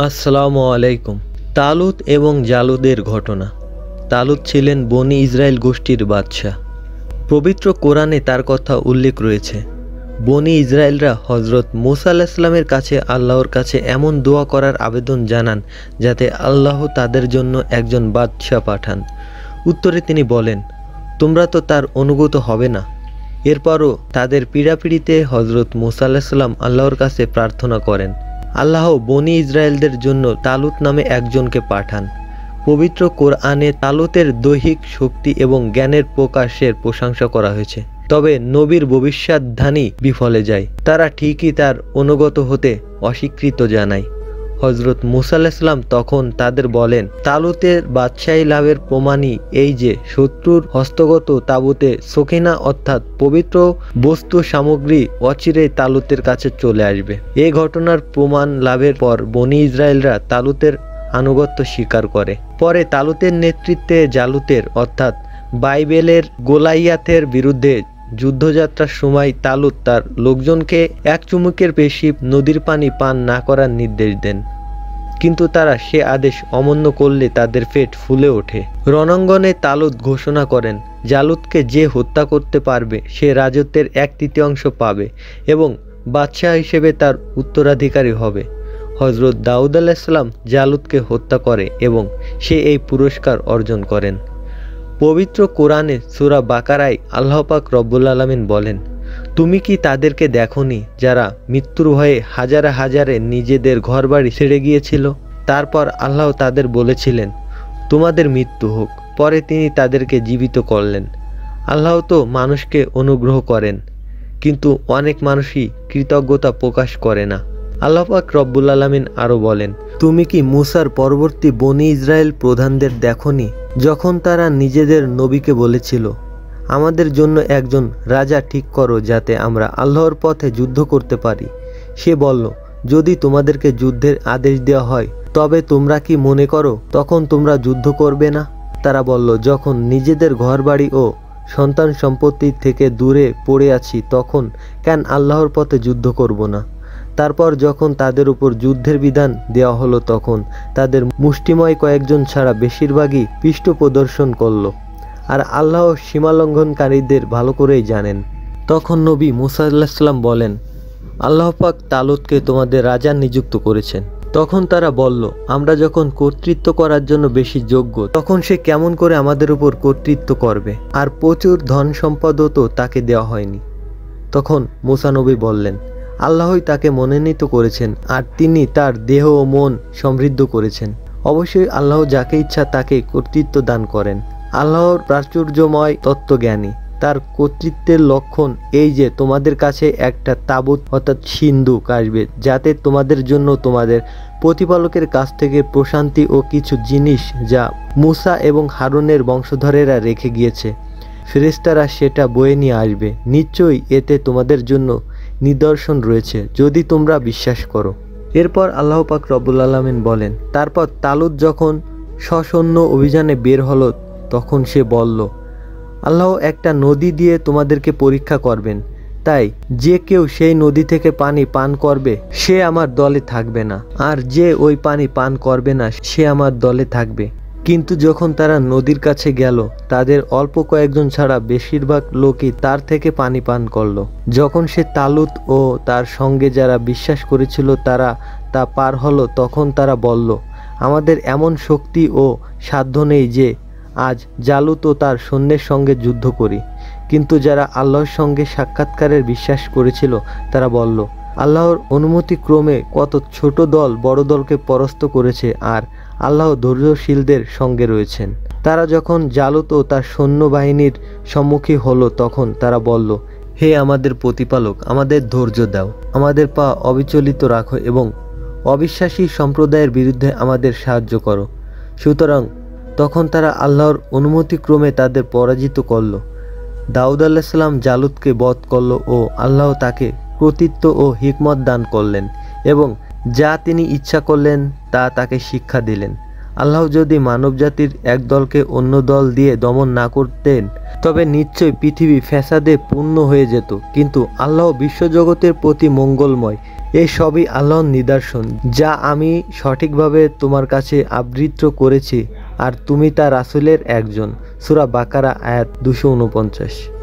আসসালামু আলাইকুম। তালুত এবং জালুদের ঘটনা। তালুত ছিলেন বনি ইসরায়েল গোষ্ঠীর বাদশাহ। পবিত্র কোরআনে তার কথা উল্লেখ রয়েছে। বনি ইসরায়েলরা হজরত মুসা আলাইহিস সালামের কাছে আল্লাহর কাছে এমন দোয়া করার আবেদন জানান যাতে আল্লাহ তাদের জন্য একজন বাদশাহ পাঠান। উত্তরে তিনি বলেন, তোমরা তো তার অনুগত হবে না। এরপরও তাদের পীড়াপিড়িতে হজরত মুসা আলাইহিস সালাম আল্লাহর কাছে প্রার্থনা করেন। আল্লাহ বনি ইসরায়েলদের জন্য তালুত নামে একজনকে পাঠান। পবিত্র কোরআনে তালুতের দৈহিক শক্তি এবং জ্ঞানের প্রকাশের প্রশংসা করা হয়েছে। তবে নবীর ভবিষ্যদ্বাণী বিফলে যায়। তারা ঠিকই তার অনুগত হতে অস্বীকৃত জানায়। হজরত মুসা আলাইহিস সালাম তখন তাদের বলেন, তালুতের বাদশাহী লাভের প্রমাণই এই যে শত্রুর হস্তগত তাবুতে সকিনা অর্থাৎ পবিত্র বস্তু সামগ্রী অচিরেই তালুতের কাছে চলে আসবে। এই ঘটনার প্রমাণ লাভের পর বনি ইসরায়েলরা তালুতের আনুগত্য স্বীকার করে। পরে তালুতের নেতৃত্বে জালুতের অর্থাৎ বাইবেলের গোলাইয়াথের বিরুদ্ধে যুদ্ধযাত্রার সময় তালুত তার লোকজনকে এক চুমুকের বেশি নদীর পানি পান না করার নির্দেশ দেন, কিন্তু তারা সে আদেশ অমান্য করলে তাদের পেট ফুলে ওঠে। রণাঙ্গনে তালুত ঘোষণা করেন, জালুতকে যে হত্যা করতে পারবে সে রাজত্বের 1/3 পাবে এবং বাদশাহ হিসেবে তার উত্তরাধিকারী হবে। হজরত দাউদ আলাইহিস সালাম জালুতকে হত্যা করে এবং সে এই পুরস্কার অর্জন করেন। পবিত্র কোরআনে সূরা বাকারায় আল্লাহ পাক রব্বুল আলামিন বলেন, তুমি কি তাদেরকে দেখোনি যারা মৃত্যুর ভয়ে হাজারে হাজারে নিজেদের ঘরবাড়ি ছেড়ে গিয়েছিল? তারপর আল্লাহ তাদের বলেছিলেন, তোমাদের মৃত্যু হোক। পরে তিনি তাদেরকে জীবিত করলেন। আল্লাহ তো মানুষকে অনুগ্রহ করেন, কিন্তু অনেক মানুষই কৃতজ্ঞতা প্রকাশ করে না। আল্লাহ পাক রব্বুল আলামিন আরও বলেন, তুমি কি মুসার পরবর্তী বনি ইসরায়েল প্রধানদের দেখোনি যখন তারা নিজেদের নবীকে বলেছিল, আমাদের জন্য একজন রাজা ঠিক করো যাতে আমরা আল্লাহর পথে যুদ্ধ করতে পারি। সে বলল, যদি তোমাদেরকে যুদ্ধের আদেশ দেওয়া হয় তবে তোমরা কি মনে করো তখন তোমরা যুদ্ধ করবে না? তারা বলল, যখন নিজেদের ঘরবাড়ি ও সন্তান সম্পত্তি থেকে দূরে পড়ে আছি তখন কেন আল্লাহর পথে যুদ্ধ করব না? তারপর যখন তাদের উপর যুদ্ধের বিধান দেওয়া হলো তখন তাদের মুষ্টিময় কয়েকজন ছাড়া বেশিরভাগই পৃষ্ঠ প্রদর্শন করল। আর আল্লাহ সীমালঙ্ঘনকারীদের ভালো করেই জানেন। তখন নবী মুসা আলাইহিস সালাম বলেন, আল্লাহ পাক তালুতকে তোমাদের রাজা নিযুক্ত করেছেন। তখন তারা বলল, আমরা যখন কর্তৃত্ব করার জন্য বেশি যোগ্য তখন সে কেমন করে আমাদের উপর কর্তৃত্ব করবে? আর প্রচুর ধন সম্পদও তো তাকে দেওয়া হয়নি। তখন মুসা নবী বললেন, আল্লাহই তাকে মনোনীত করেছেন আর তিনি তার দেহ ও মন সমৃদ্ধ করেছেন। অবশ্যই আল্লাহ যাকে ইচ্ছা তাকে কর্তৃত্ব দান করেন। আল্লাহর প্রাচুর্যময় তত্ত্বজ্ঞানী। তার কর্তৃত্বের লক্ষণ এই যে তোমাদের কাছে একটা তাবুত অর্থাৎ সিন্ধুক আসবে, যাতে তোমাদের জন্য তোমাদের প্রতিপালকের কাছ থেকে প্রশান্তি ও কিছু জিনিস যা মুসা এবং হারুনের বংশধরেরা রেখে গিয়েছে, ফেরেশতারা সেটা বয়ে নিয়ে আসবে। নিশ্চয়ই এতে তোমাদের জন্য নিদর্শন রয়েছে যদি তোমরা বিশ্বাস করো। এরপর আল্লাহ পাক রব্বুল আলামিন বলেন, তারপর তালুত যখন সসৈন্য অভিযানে বের হলো তখন সে বলল, আল্লাহ একটা নদী দিয়ে তোমাদেরকে পরীক্ষা করবেন, তাই যে কেউ সেই নদী থেকে পানি পান করবে সে আমার দলে থাকবে না, আর যে ওই পানি পান করবে না সে আমার দলে থাকবে। কিন্তু যখন তারা নদীর কাছে গেল তাদের অল্প কয়েকজন ছাড়া বেশিরভাগ লোকই তার থেকে পানি পান করলো। যখন সে তালুত ও তার সঙ্গে যারা বিশ্বাস করেছিল তারা তা পার হলো তখন তারা বলল, আমাদের এমন শক্তি ও সাধ্য নেই যে আজ জালুত ও তার সৈন্যের সঙ্গে যুদ্ধ করি। কিন্তু যারা আল্লাহর সঙ্গে সাক্ষাৎকারের বিশ্বাস করেছিল তারা বলল, আল্লাহর অনুমতি ক্রমে কত ছোট দল বড় দলকে পরাস্ত করেছে আর আল্লাহ ধৈর্যশীলদের সঙ্গে রয়েছেন। তারা যখন জালুত ও তার সৈন্যবাহিনীর সম্মুখী হলো তখন তারা বলল, হে আমাদের প্রতিপালক, আমাদের ধৈর্য দাও, আমাদের পা অবিচলিত রাখো এবং অবিশ্বাসী সম্প্রদায়ের বিরুদ্ধে আমাদের সাহায্য করো। সুতরাং তখন তারা আল্লাহর অনুমতিক্রমে তাদের পরাজিত করল। দাউদ আলাইহিস সালাম জালুতকে বধ করল ও আল্লাহ তাকে কর্তৃত্ব ও হিকমত দান করলেন এবং যা তিনি ইচ্ছা করলেন তা তাকে শিক্ষা দিলেন। আল্লাহ যদি মানবজাতির এক দলকে অন্য দল দিয়ে দমন না করতেন তবে নিশ্চয়ই পৃথিবী ফ্যাসাদে পূর্ণ হয়ে যেত। কিন্তু আল্লাহ বিশ্বজগতের প্রতি মঙ্গলময় এই সবই আল্লাহর নিদর্শন, যা আমি সঠিকভাবে তোমার কাছে আবৃত করেছি, আর তুমি তা রাসূলের একজন। সূরা বাকারা আয়াত 249।